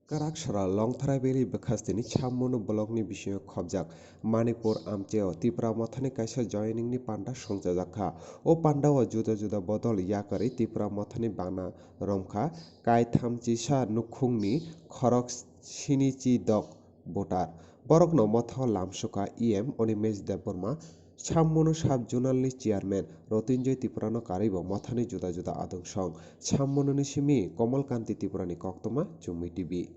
Karakshara longtharaibeli bekhastini chammono blogni bisingo khobjak Manipur amcheo Tripura mothani kaisa joiningni panda songjajakha o pandao juda juda bodol yakari Tripura mothani bana romkha kaithamchisa nukhungni khorok sinichi dok votar borokno motho lamsuka Onimesh Deborma Chammono sub-zonalni chairman Rotinjoy Tripurano karibo mothani juda juda adungsong Chammononi simi Komalkanti Tripurani koktoma Chumui TV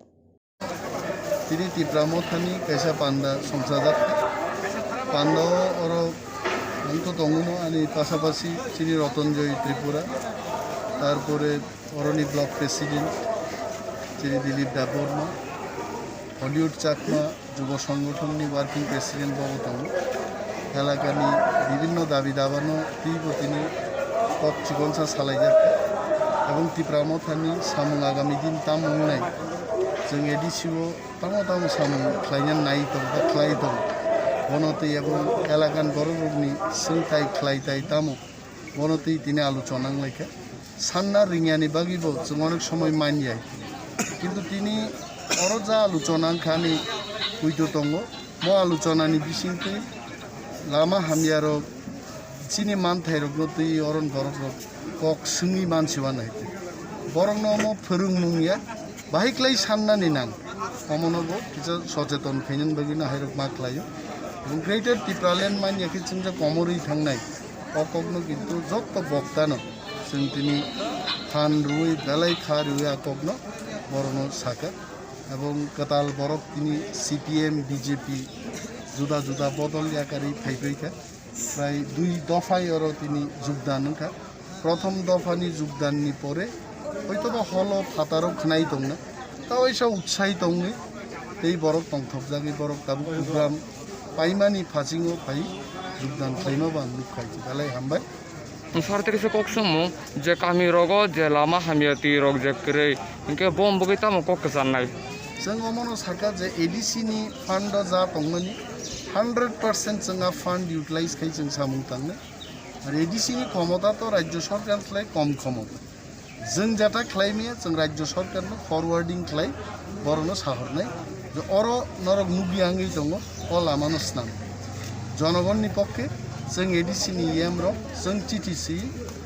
তিনি ত্রিপুরা মথানি কাইসা পান্ডা সংসাজাত পান্ডা ওর অন্ত তঙ্গুনো আনি পাশাপাশি তিনি রতনজয়ী ত্রিপুরা তারপরে অরণি block president তিনি Dilip Debbarma Hollywood Chakma যুব সংগঠননি working president বাবু এলাকানি বিভিন্ন দাবি দাবানো তিনি কক চিকিৎসা সালাইজাক এবং ত্রিপুরা মথানি সামুং আগামী দিন তামুংনাই जों एडिसिओ तामो तामो सामों खालायनानै नाय दं बा खालाय दं बनतै এবং এলাকান বড়রগনি सोंथाय खालायथाय तामो बनतै তিনি আলোচনা লাইকা সান্না রিংয়ানি বাগিবো जों অনেক সময় মানিয়াই কিন্তু তিনি অরজা আলোচনা খানি কইতো দङ মো আলোচনানি বিসিংতে লামা হামিয়ারো চিনি মানथायरगनतै অরন বররগ কক सुंनि मानसिवा नायते बरंनो फोरोंमुंया बाहायक्लाय साननानै नां अमनबो किसा सचेतन खैनन बगिना हायरक माख्लायो এবং গ্রেটার ত্রিপুরাল্যান্ড मानियाखै जों जा कमरै थांनाय अकगनो किन्तु जत्त बक्तानो जों दिनै फान रुई बेलाय खा रुई अकगनो बरनो साका এবং कताल बरक दिनै সিপিএম বিজেপি जुदा जुदा बदल याकारि फाइफैखा प्राय 2 दफाय अरो दिनै যোগদান खा प्रथम दफानि যোগদাननि परे হয়তোবা হল ফাতারও খানাই দং না তাও এসব উৎসাহী দংনি এই বরক তংথবজাগি বরক তাবু প্রোগ্রাম পাইমানি ফাজিংও ফাই যোগদান খাইমা বা নুখাইছি বেলায় হামবাই Sarta kisa koksumu je kami rogo je lama hamiati rog je kre inke bom bugita mo koksan nai जों अमनो साका जे एडिसि नि फान्ड जा दंमोनि 100% जोंहा फान्ड इउटिलाइज खाइ जों सामुं थांनो आरो एडिसि नि क्षमता तो राज्य सरकार खाय कम क्षमता जों जाता खालायनाया जों राज्य सरकारनो फरवार्डिं खालाय बरनो साहरनाय जे अर नरक नुगियाङै दङ अ लामानो स्नान जनगणनि पक्षे जों एडिसि नि एमर जों टिटिसि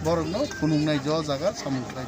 बरनो फुनुंनाय ज जागा सामुं खालाय